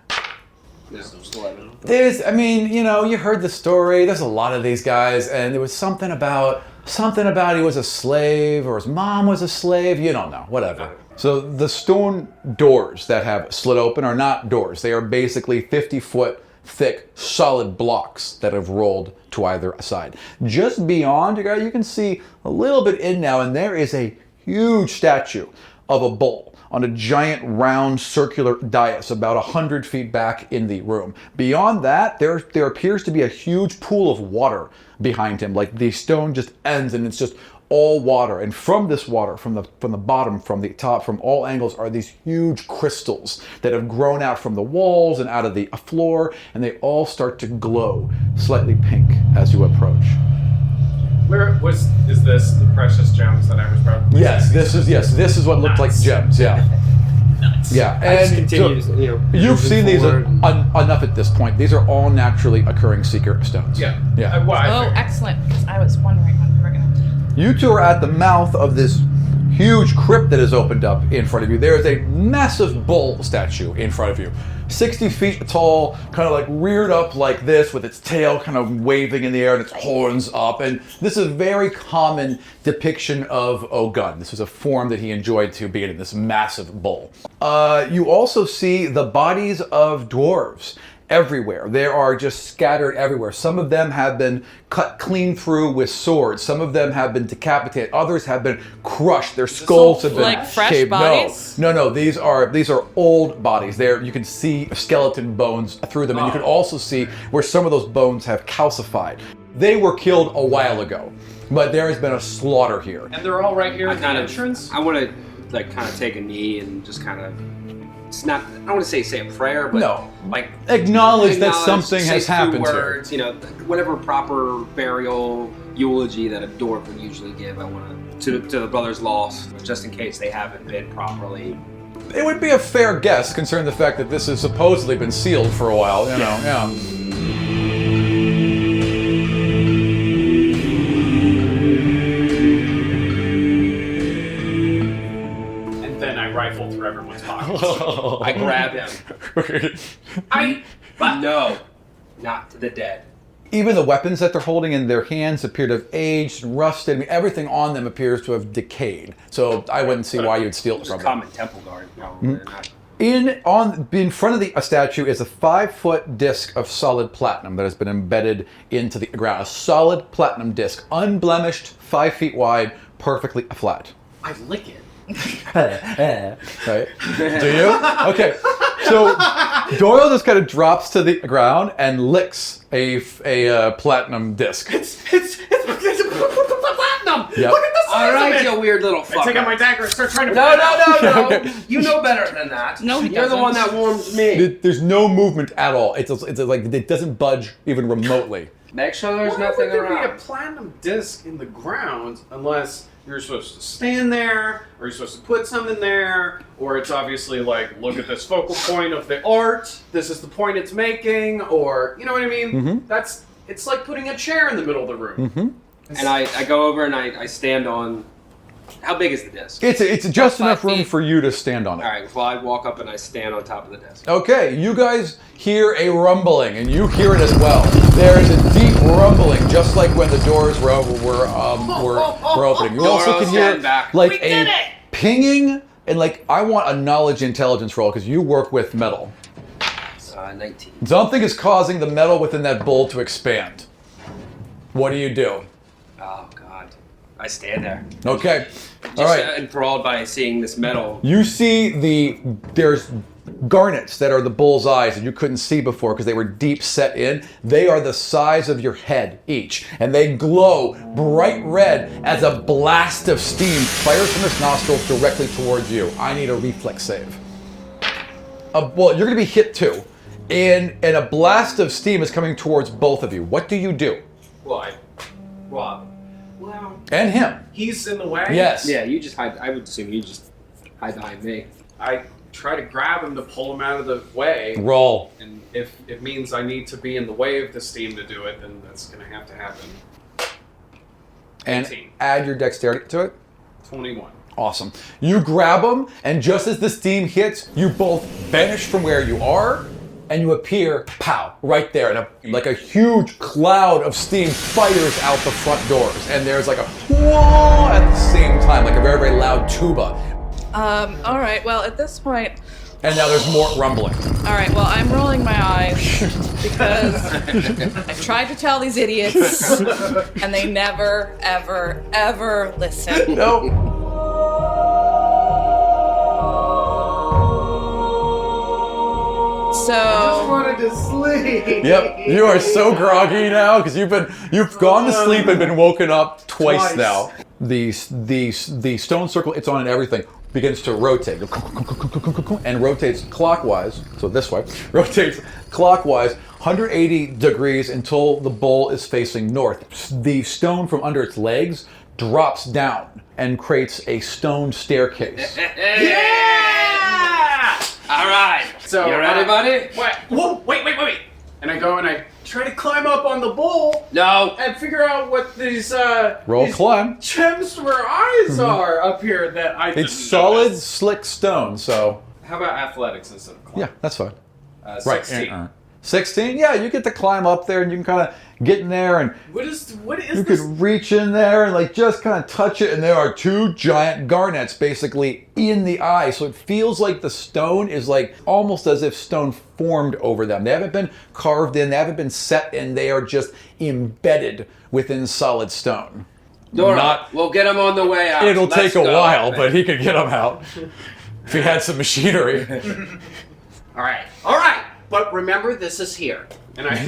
There's, I mean, you know, you heard the story. There's a lot of these guys, and there was something about he was a slave, or his mom was a slave. You don't know, whatever. So the stone doors that have slid open are not doors. They are basically 50-foot thick, solid blocks that have rolled to either side. Just beyond, you can see a little bit in now, and there is a huge statue of a bull on a giant round circular dais about 100 feet back in the room. Beyond that, there appears to be a huge pool of water behind him. Like the stone just ends and it's just all water. And from this water, from the bottom, from the top, from all angles are these huge crystals that have grown out from the walls and out of the floor, and they all start to glow slightly pink as you approach. Is this the precious gems that I was probably? Yes, this is what looked like gems. Yeah. Nuts. Yeah, and you've seen these enough at this point. These are all naturally occurring seeker stones. Yeah. Yeah. Oh, excellent. Because I was wondering when we were going to... You two are at the mouth of this huge crypt that has opened up in front of you. There is a massive bull statue in front of you. 60 feet tall, kind of like reared up like this with its tail kind of waving in the air and its horns up. And this is a very common depiction of Ogun. This was a form that he enjoyed to be in, this massive bull. You also see the bodies of dwarves everywhere. They are just scattered everywhere. Some of them have been cut clean through with swords. Some of them have been decapitated. Others have been crushed. Their skulls have been like fresh shaved. bodies? No. These are old bodies. There you can see skeleton bones through them, and you can also see where some of those bones have calcified. They were killed a while ago, but there has been a slaughter here. And they're all right here at the I entrance? want to like kind of take a knee and just kind of. It's not. I don't want to say a prayer, but No. like Acknowledge that something say has few happened here. words, you know, whatever proper burial eulogy that a dwarf would usually give. I want to the brothers lost, just in case they haven't been properly. It would be a fair guess, considering the fact that this has supposedly been sealed for a while. You know, yeah. And then I rifle through everyone's pockets. I grab him. No, not to the dead. Even the weapons that they're holding in their hands appear to have aged and rusted. I mean, everything on them appears to have decayed. So I wouldn't see why you'd steal it Just from them. common temple guard, probably. Not. In front of the statue is a 5-foot disc of solid platinum that has been embedded into the ground. A solid platinum disc, unblemished, 5 feet wide, perfectly flat. I lick it. Right? Do you? Okay. So Doyle just kind of drops to the ground and licks a platinum disc. It's platinum! Yep. Look at the size All right, of it! you weird little I fucker. take out my dagger and start trying to... No. You know better than that. No, he You're the doesn't. one that warms me. There's no movement at all. It's like it doesn't budge even remotely. Make sure there's Why nothing would there around. be a platinum disc in the ground unless you're supposed to stand there, or you're supposed to put something there, or it's obviously like, look at this focal point of the art, this is the point it's making, or, you know what I mean? Mm-hmm. It's like putting a chair in the middle of the room. Mm-hmm. And I go over and I stand on. How big is the disc? It's just 5 enough room feet. for you to stand on it. All right, well, I walk up and I stand on top of the desk. Okay, you guys hear a rumbling, and you hear it as well. There is a deep rumbling, just like when the doors were opening. You also Doors can hear stand back. like We did a it! pinging, and like I want a knowledge intelligence roll because you work with metal. 19. Something is causing the metal within that bowl to expand. What do you do? Oh, God. I stand there. Okay, Just all right. enthralled by seeing this metal. You see there's garnets that are the bull's eyes and you couldn't see before because they were deep set in. They are the size of your head each, and they glow bright red as a blast of steam fires from its nostrils directly towards you. I need a reflex save. Well, you're going to be hit too, and a blast of steam is coming towards both of you. What do you do? Well, And him. he's in the way. Yes. Yeah, you just hide. I would assume you just hide behind me. I try to grab him to pull him out of the way. Roll. And if it means I need to be in the way of the steam to do it, then that's going to have to happen. And 18. add your dexterity to it. 21. Awesome. You grab him, and just as the steam hits, you both vanish from where you are, and you appear, pow, right there. And like a huge cloud of steam fires out the front doors, and there's like a whoa at the same time, like a very, very loud tuba. All right. Well, at this point, And now there's more rumbling. all right. Well, I'm rolling my eyes because I tried to tell these idiots, and they never, ever, ever listen. Nope. Just So wanted to sleep. Yep, you are so groggy now because you've gone to sleep and been woken up twice now. The stone circle it's on and everything begins to rotate and rotates clockwise. So this way, rotates clockwise 180 degrees until the bowl is facing north. The stone from under its legs drops down and creates a stone staircase. Yeah! All right. So, you ready, buddy? Wait. And I go and I try to climb up on the bowl No. and figure out what these Roll these climb. gems for eyes are up here that I didn't It's solid, notice. slick stone. So How about athletics instead of climb? yeah, that's fine. 16. 16. Yeah, you get to climb up there and you can kind of get in there and What is you this? could reach in there and like just kind of touch it, and there are two giant garnets basically in the eye. So it feels like the stone is like almost as if stone formed over them. They haven't been carved in, they haven't been set in, they are just embedded within solid stone. Dora, we'll get him on the way out. It'll Let's take a go. while, but he could get them out if he had some machinery. All right. But remember, this is here. And I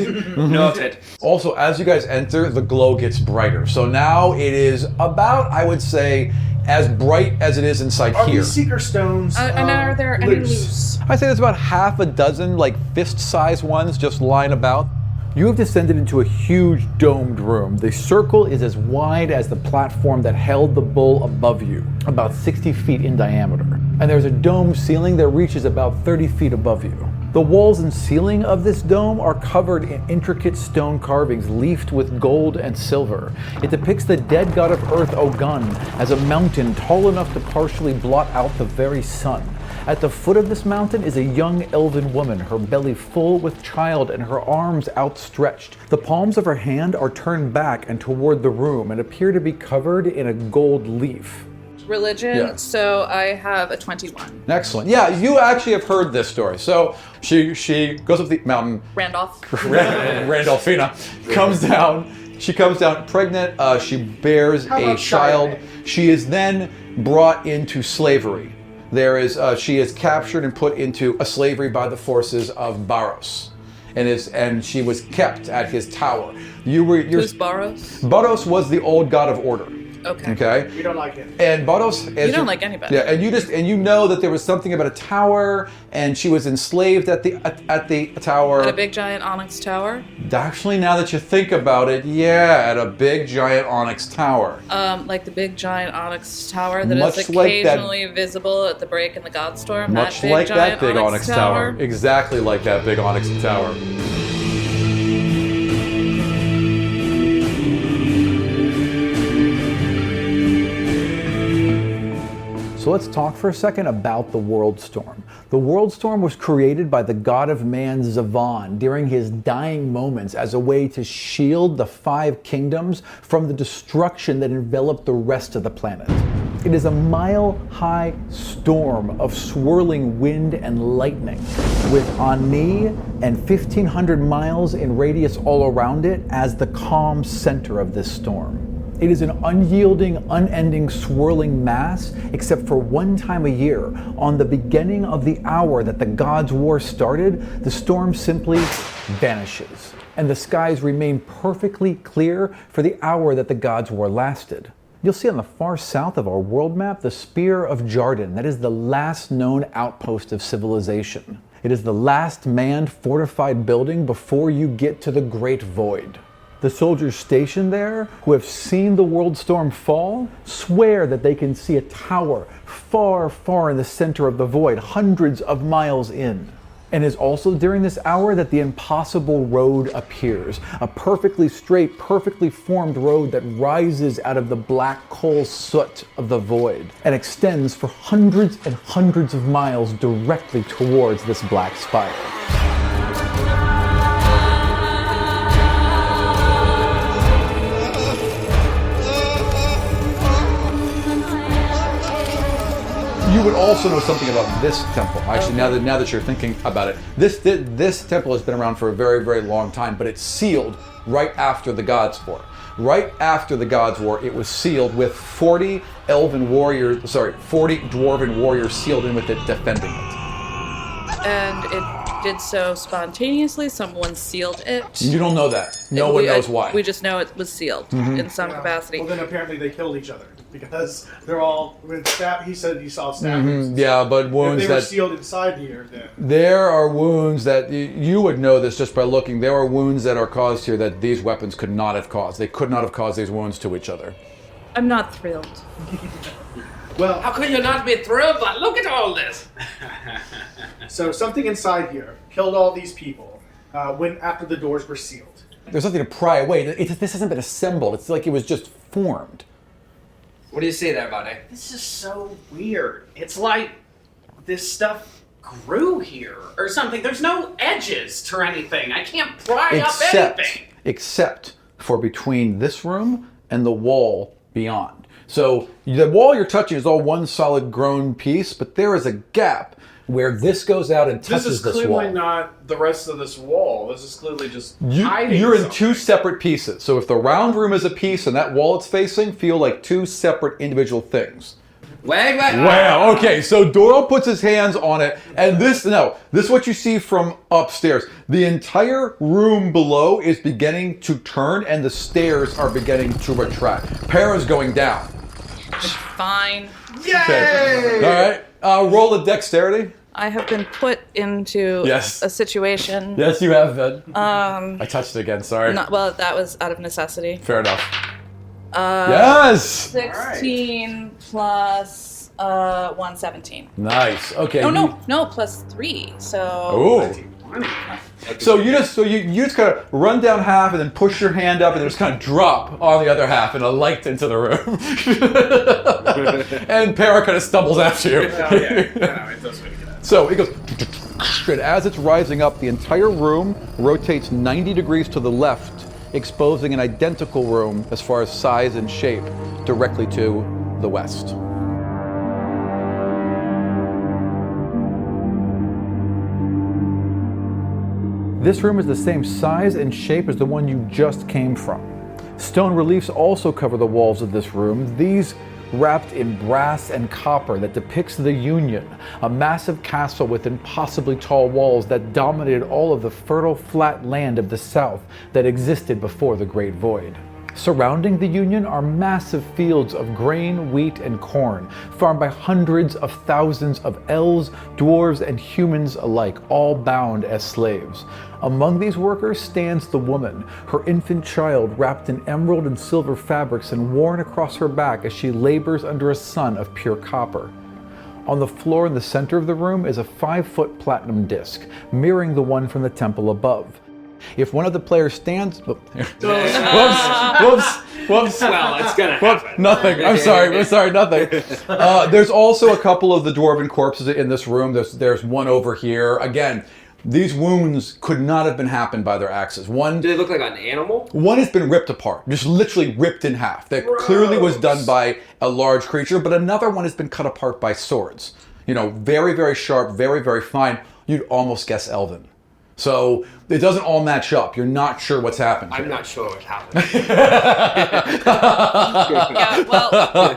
Noted. Also, as you guys enter, the glow gets brighter. So now it is about, I would say, as bright as it is inside Are here. these seeker stones? and are there any loose? I'd say there's about half a dozen, like fist-sized ones just lying about. You have descended into a huge domed room. The circle is as wide as the platform that held the bull above you, about 60 feet in diameter. And there's a dome ceiling that reaches about 30 feet above you. The walls and ceiling of this dome are covered in intricate stone carvings leafed with gold and silver. It depicts the dead god of earth, Ogun, as a mountain tall enough to partially blot out the very sun. At the foot of this mountain is a young elven woman, her belly full with child and her arms outstretched. The palms of her hand are turned back and toward the room and appear to be covered in a gold leaf. Religion. Yeah. So I have a 21. Excellent. Yeah, you actually have heard this story. So she goes up the mountain, Randolph. Randolphina comes down. She comes down pregnant. She bears How a about child. Chardonnay? She is then brought into slavery. She is captured and put into a slavery by the forces of Baros, and she was kept at his tower. Who's Baros? Baros was the old god of order. Okay. Okay. We don't like it. And Baros, You don't like anybody. Yeah, and you know that there was something about a tower, and she was enslaved at the tower. At a big giant onyx tower. Actually, now that you think about it, yeah, at a big giant onyx tower. Like the big giant onyx tower that Much is like that- occasionally visible at the break in the Godstorm. Much that big like that giant big onyx tower. Exactly like that big onyx tower. So let's talk for a second about the World Storm. The World Storm was created by the god of man Zavan during his dying moments as a way to shield the 5 kingdoms from the destruction that enveloped the rest of the planet. It is a mile-high storm of swirling wind and lightning, with Ani and 1,500 miles in radius all around it as the calm center of this storm. It is an unyielding, unending, swirling mass, except for one time a year, on the beginning of the hour that the God's War started, the storm simply vanishes, and the skies remain perfectly clear for the hour that the God's War lasted. You'll see on the far south of our world map the Spear of Jarden. That is the last known outpost of civilization. It is the last manned fortified building before you get to the Great Void. The soldiers stationed there, who have seen the world storm fall, swear that they can see a tower far, far in the center of the void, hundreds of miles in. And it is also during this hour that the impossible road appears, a perfectly straight, perfectly formed road that rises out of the black coal soot of the void and extends for hundreds and hundreds of miles directly towards this black spire. You would also know something about this temple. Actually, now that you're thinking about it, this temple has been around for a very, very long time, but it's sealed right after the Godswar. Right after the Godswar, it was sealed with 40 dwarven warriors sealed in with it, defending it. And it did so spontaneously. Someone sealed it. You don't know that. No one knows why. We just know it was sealed in some capacity. Well, then apparently they killed each other because they're all with stab. He said he saw stabbings. Yeah, but wounds If they were that sealed inside here, then there are wounds that you would know this just by looking. There are wounds that are caused here that these weapons could not have caused. They could not have caused these wounds to each other. I'm not thrilled. well, How could you not be thrilled? But look at all this. so something inside here killed all these people after the doors were sealed. There's nothing to pry away. This hasn't been assembled. It's like it was just formed. What do you see there, buddy? This is so weird. It's like this stuff grew here or something. There's no edges to anything. I can't pry up anything. Except for between this room and the wall beyond. So the wall you're touching is all one solid grown piece, but there is a gap where this goes out and touches This is this wall. clearly not the rest of this wall. This is clearly just hiding You're in something. two separate pieces. So if the round room is a piece and that wall it's facing feel like two separate individual things. Wait. Wow, okay, so Doyle puts his hands on it, and this is what you see from upstairs. The entire room below is beginning to turn, and the stairs are beginning to retract. Para's going down. Fine. Yay! All right, roll a dexterity. I have been put into Yes. a situation. Yes, you have been. I touched it again, sorry. Well, that was out of necessity. Fair enough. Yes! 16 plus 117. Nice, okay. No, plus 3. So. Ooh. So you just kind of run down half and then push your hand up and then just kind of drop on the other half and a light into the room. And Para kind of stumbles after you. It does make it. So it goes, and as it's rising up, the entire room rotates 90 degrees to the left, exposing an identical room as far as size and shape directly to the west. This room is the same size and shape as the one you just came from. Stone reliefs also cover the walls of this room, these wrapped in brass and copper that depicts the Union, a massive castle with impossibly tall walls that dominated all of the fertile flat land of the south that existed before the Great Void. Surrounding the Union are massive fields of grain, wheat, and corn, farmed by hundreds of thousands of elves, dwarves, and humans alike, all bound as slaves. Among these workers stands the woman, her infant child wrapped in emerald and silver fabrics and worn across her back as she labors under a sun of pure copper. On the floor in the center of the room is a 5-foot platinum disc, mirroring the one from the temple above. If one of the players stands... Whoops. Well, it's gonna happen. Nothing. I'm sorry, nothing. There's also a couple of the dwarven corpses in this room. There's one over here. Again, these wounds could not have been happened by their axes. Do they look like an animal? One has been ripped apart, just literally ripped in half. That clearly was done by a large creature, but another one has been cut apart by swords. Very, very sharp, very, very fine. You'd almost guess elven. So it doesn't all match up. You're not sure what's happened. I'm here. not sure what happened. Yeah, well,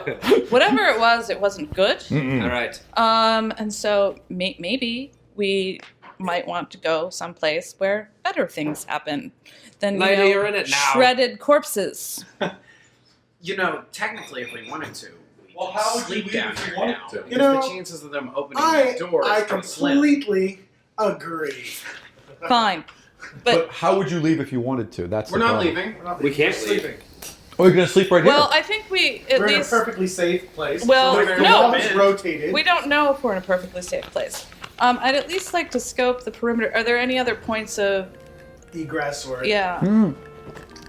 whatever it wasn't good. All right. And so maybe we might want to go someplace where better things happen than Lady, you're in it now. shredded corpses. You know, technically, if we wanted to, we Well, could how would you sleep leave down if you here wanted now. to? Because You know, the chances of them opening I the doors I are slim. completely agree. Fine. But how would you leave if you wanted to? That's We're the not problem. leaving. We're not We can't leaving. sleep. Oh, you're gonna sleep right Well, here. I think we at We're in a least perfectly safe place. Well, the no. wall is rotated. we don't know if we're in a perfectly safe place. I'd at least like to scope the perimeter. Are there any other points of Egress or yeah?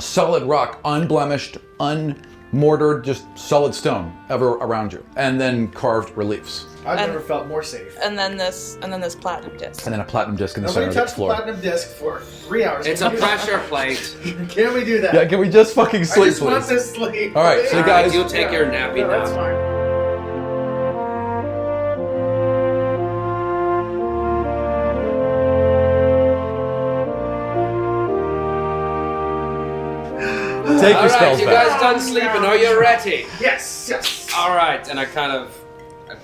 Solid rock, unblemished, unmortared, just solid stone ever around you, and then carved reliefs, I've And- never felt more safe. And then this platinum disc. and then a platinum disc in the Nobody center of the touched the floor. platinum disc for 3 hours. It's a pressure plate. Can we do that? Yeah, can we just fucking I sleep, just want please? to sleep. All right, so All you guys- right, you'll take your nappy No, that's now. fine. Take All your right, spells you back. guys done sleeping? Are you ready? Yes, yes. All right, and I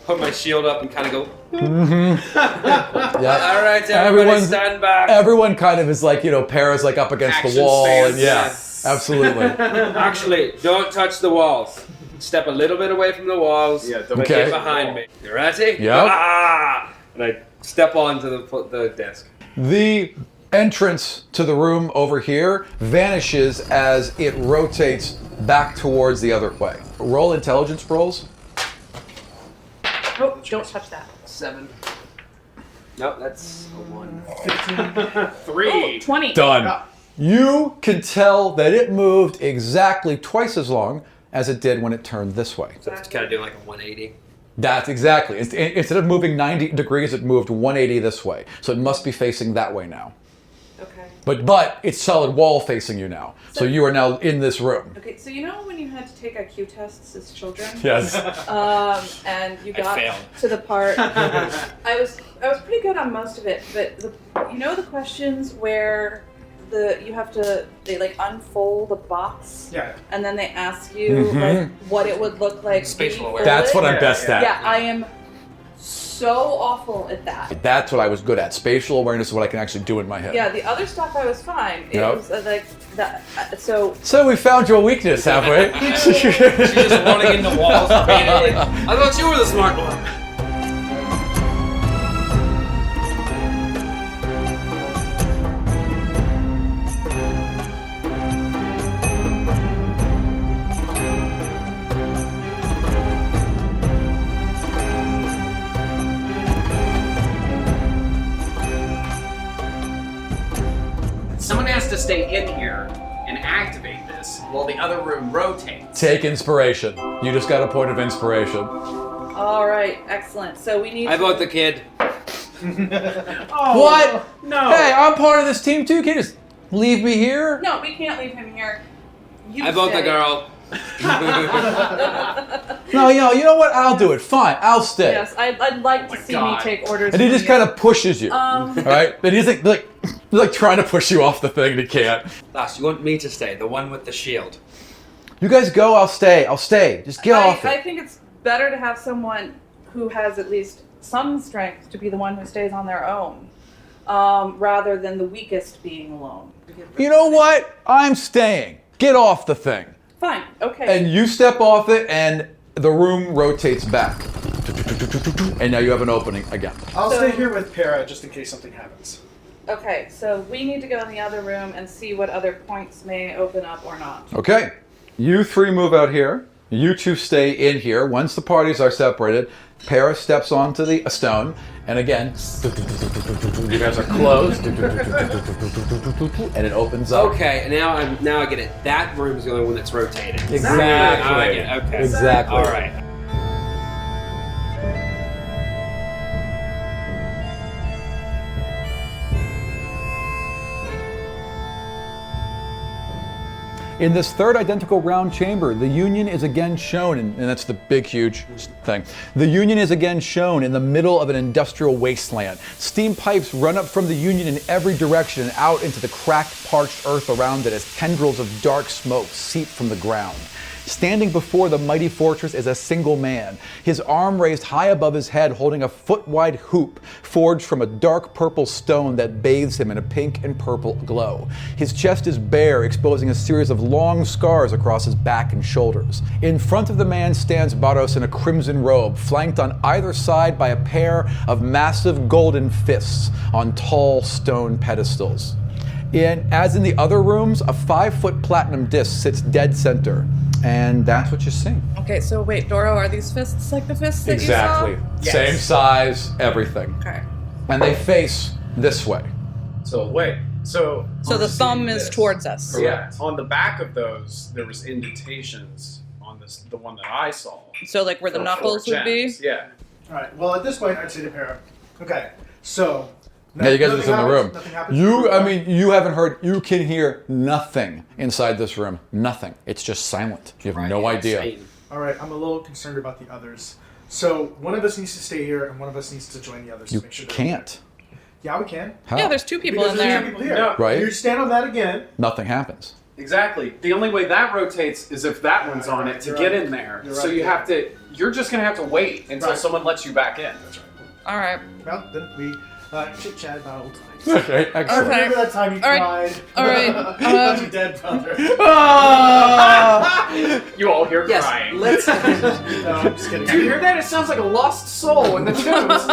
put my shield up and kind of go. Yeah. All right, everybody, Everyone's- stand back. Everyone kind of is like, Para's like up against Action the wall, stance, and yeah, yes. absolutely. Actually, don't touch the walls. Step a little bit away from the walls. Yeah, but don't Okay. get behind me. You ready? Yep. Ah! And I step onto the desk. The entrance to the room over here vanishes as it rotates back towards the other way. Roll intelligence rolls. Oh, don't touch that. 7. Nope, that's a 1. 3. Oh, 20. Done. You can tell that it moved exactly twice as long as it did when it turned this way. So it's kind of doing like a 180. That's exactly. Instead of moving 90 degrees, it moved 180 this way. So it must be facing that way now. Okay. But it's solid wall facing you now. So you are now in this room. Okay, so you know when you had to take IQ tests as children? Yes. And you got failed. to the part. I was pretty good on most of it, but the questions where they like unfold a box Yeah. and then they ask you like what it would look like. Spatial being awareness. That's what folded. I'm best at. Yeah, I am so awful at that. That's what I was good at. Spatial awareness is what I can actually do in my head. Yeah, the other stuff I was fine. It Yep. was like that. So So we found your weakness, have we? She's just running into walls repeatedly. I thought you were the smart one. Someone has to stay in here and activate this while the other room rotates. Take inspiration. You just got a point of inspiration. all right, excellent. So we need. I vote the kid. What? No. Hey, I'm part of this team too. Can you just leave me here? No, we can't leave him here. You I vote the stay. girl. No, you know what? I'll do it. Fine, I'll stay. Yes, I'd like to see God. me take orders. And he from just you. kind of pushes you. All Um, right? And he's like trying to push you off the thing, and he can't. Last, you want me to stay, the one with the shield. You guys go, I'll stay. I'll stay. Just get off I it. think it's better to have someone who has at least some strength to be the one who stays on their own, rather than the weakest being alone. You know what? I'm staying. Get off the thing. Fine. Okay. And you step off it, and the room rotates back. And now you have an opening again. I'll So- stay here with Para just in case something happens. Okay, so we need to go in the other room and see what other points may open up or not. Okay. You three move out here. You two stay in here. Once the parties are separated, Para steps onto the stone, and again, you guys are closed, and it opens up. Okay, and now I get it. That room is the only one that's rotating. Exactly. I get it. Okay. Exactly. All right. In this third identical round chamber, the Union is again shown, and that's the big, huge thing. The Union is again shown in the middle of an industrial wasteland. Steam pipes run up from the Union in every direction and out into the cracked, parched earth around it as tendrils of dark smoke seep from the ground. Standing before the mighty fortress is a single man, his arm raised high above his head holding a foot-wide hoop forged from a dark purple stone that bathes him in a pink and purple glow. His chest is bare, exposing a series of long scars across his back and shoulders. In front of the man stands Baros in a crimson robe, flanked on either side by a pair of massive golden fists on tall stone pedestals. As in the other rooms, a 5-foot platinum disc sits dead center. And that's what you're seeing. Okay, so wait, Doro, are these fists like the fists that Exactly. you saw? Yes. Same size, everything. Okay. And they face this way. So wait, so So the thumb is towards us. Yeah, on the back of those there was indentations on the one that I saw. So like where the for knuckles 4 would be? gems. Yeah. All right. Well, at this point, I'd say to Para. Okay. So. Now you guys are just in the room. Nothing happens. You haven't heard, you can hear nothing inside this room. Nothing. It's just silent. You have no idea. All right. I'm a little concerned about the others. So one of us needs to stay here, and one of us needs to join the others You to make sure. can't. Yeah, we can. How? Yeah, there's 2 people Because in there's there. 2 people here. No. Right. You stand on that again. Nothing happens. Exactly. The only way that rotates is if that one's on it to You're get right. in there. You're So right. you have to. You're just gonna have to wait until Right. someone lets you back in. That's right. All right. Well, then we chit chat about old times. Okay, excellent. Okay. Remember that time you All right. cried? All right. About your dead brother. You all hear Yes, crying. let's. No, I'm just kidding. Do you hear that? It sounds like a lost soul in the tombs.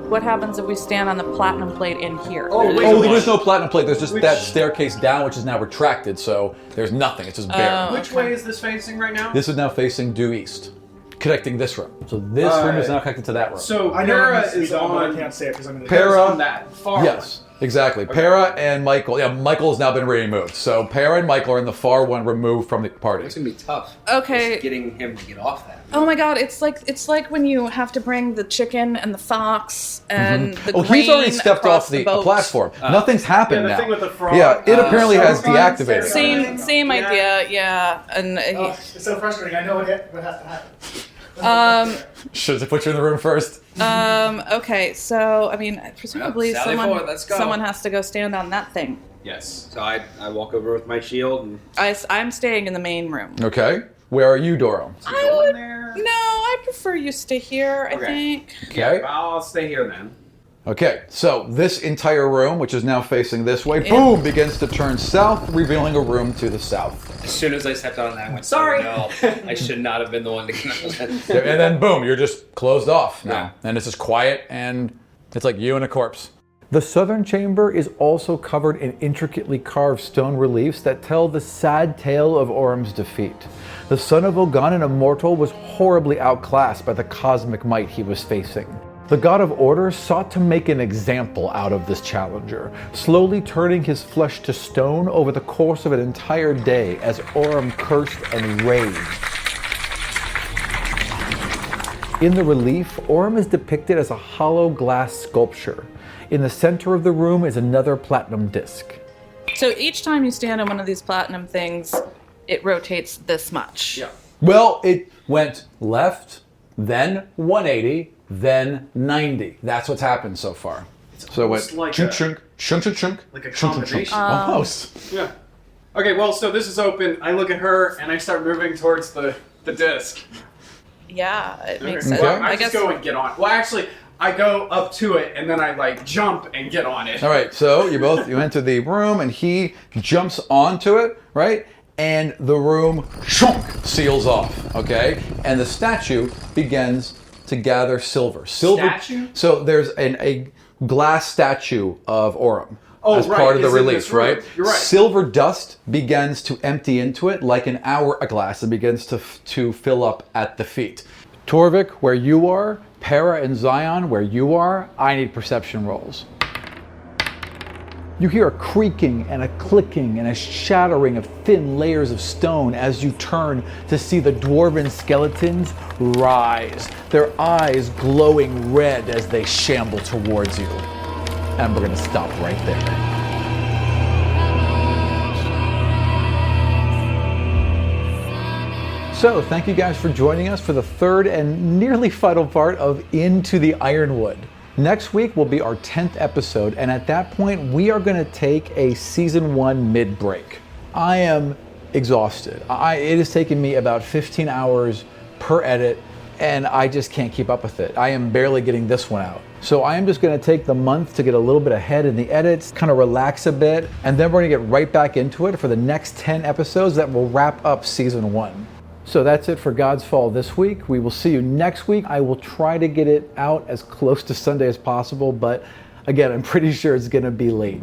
What happens if we stand on the platinum plate in here? Oh, wait. Oh, there is no platinum plate. There's just Which- that staircase down, which is now retracted, so there's nothing. It's just bare. Which way is this facing right now? This is now facing due east, connecting this room. So this room is now connected to that room. So I know Para it needs to be is done, but I on. can't say it because I'm in the Para- Para's on that far Yes, exactly. Para and Michael. Yeah, Michael has now been removed. So Para and Michael are in the far one removed from the party. It's gonna be tough. Okay. Just getting him to get off that. Oh my god, it's like when you have to bring the chicken and the fox and the Oh, grain he's already stepped across off the boat. platform. Nothing's happened Yeah, the now. thing with the frog. Yeah, it apparently has frog deactivated. Same idea, yeah. And Oh, it's so frustrating. I know what has to happen. Should have put you in the room first. okay, so I mean, presumably Sally forward, let's go. someone has to go stand on that thing. Yes. So I walk over with my shield and I'm staying in the main room. Okay. Where are you, Doro? Go in there. No, I prefer you stay here. I Okay. think. Okay. I'll stay here then. Okay, so this entire room, which is now facing this way, boom, begins to turn south, revealing a room to the south. as soon as I stepped on that, I went, sorry. No, I should not have been the one to get on that. And then boom, you're just closed off now. And it's just quiet and it's like you and a corpse. The southern chamber is also covered in intricately carved stone reliefs that tell the sad tale of Orm's defeat. The son of Ogun, an immortal, was horribly outclassed by the cosmic might he was facing. The god of order sought to make an example out of this challenger, slowly turning his flesh to stone over the course of an entire day as Orm cursed and raged. In the relief, Orm is depicted as a hollow glass sculpture. In the center of the room is another platinum disc. So each time you stand on one of these platinum things, it rotates this much. Yeah. Well, it went left, then 180, then 90. That's what's happened so far. So it went almost like chunk, a- chunk, chunk, chunk, chunk, like a chunk, chunk, chunk. combination. Almost. Yeah. Okay, well, so this is open. I look at her and I start moving towards the disc. Yeah, it makes Okay. sense. Well, I I just guess. go and get on. Well, actually, I go up to it and then I like jump and get on it. All right, so you enter the room and he jumps onto it, right? And the room chunk, seals off, okay? And the statue begins to gather silver. Statue? So there's a glass statue of Orm. Oh, as right, part of the it's in release, this room. right? You're right. Silver dust begins to empty into it like an hourglass and begins to fill up at the feet. Torvik, where you are, Para and Zion, where you are, I need perception rolls. You hear a creaking and a clicking and a shattering of thin layers of stone as you turn to see the dwarven skeletons rise, their eyes glowing red as they shamble towards you. And we're gonna stop right there. So, thank you guys for joining us for the third and nearly final part of Into the Ironwood. Next week will be our 10th episode, and at that point, we are going to take a season 1 mid-break. I am exhausted. It has taken me about 15 hours per edit, and I just can't keep up with it. I am barely getting this one out. So I am just going to take the month to get a little bit ahead in the edits, kind of relax a bit, and then we're going to get right back into it for the next 10 episodes that will wrap up season 1. So that's it for Godsfall this week. We will see you next week. I will try to get it out as close to Sunday as possible, but again, I'm pretty sure it's going to be late.